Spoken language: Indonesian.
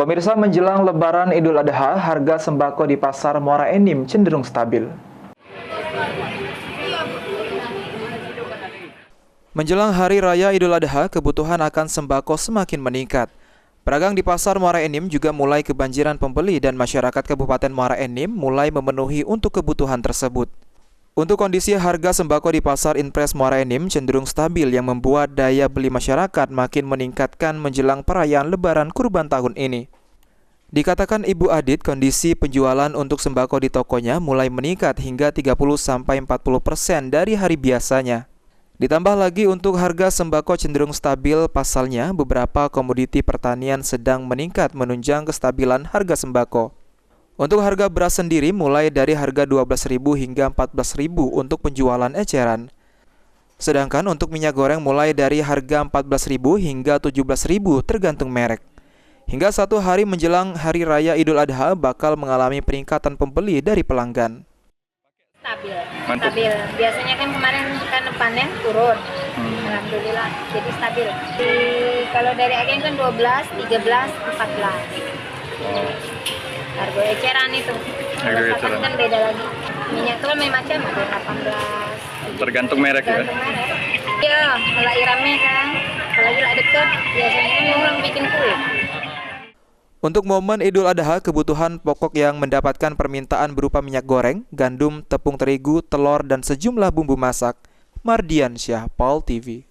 Pemirsa, menjelang Lebaran Idul Adha, harga sembako di pasar Muara Enim cenderung stabil. Menjelang Hari Raya Idul Adha, kebutuhan akan sembako semakin meningkat. Pedagang di pasar Muara Enim juga mulai kebanjiran pembeli dan masyarakat Kabupaten Muara Enim mulai memenuhi untuk kebutuhan tersebut. Untuk kondisi harga sembako di pasar Inpres Muara Enim cenderung stabil yang membuat daya beli masyarakat makin meningkatkan menjelang perayaan Lebaran Kurban tahun ini. Dikatakan Ibu Adit, kondisi penjualan untuk sembako di tokonya mulai meningkat hingga 30-40% dari hari biasanya. Ditambah lagi untuk harga sembako cenderung stabil, pasalnya beberapa komoditi pertanian sedang meningkat menunjang kestabilan harga sembako. Untuk harga beras sendiri mulai dari harga Rp12.000 hingga Rp14.000 untuk penjualan eceran. Sedangkan untuk minyak goreng mulai dari harga Rp14.000 hingga Rp17.000 tergantung merek. Hingga 1 hari menjelang Hari Raya Idul Adha bakal mengalami peningkatan pembeli dari pelanggan. Stabil. Biasanya kan kemarin kan panen turun. Alhamdulillah jadi stabil. Kalau dari agen kan 12, 13, 14. Harga eceran itu. Kalau saat kan beda lagi. Minyak itu kan macam ada 18. Tergantung merek ya? Iya, kalau iramnya kan. Kalau lagi deket, biasanya kan orang bikin kue. Untuk momen Idul Adha, kebutuhan pokok yang mendapatkan permintaan berupa minyak goreng, gandum, tepung terigu, telur, dan sejumlah bumbu masak. Mardiansyah, PAL TV.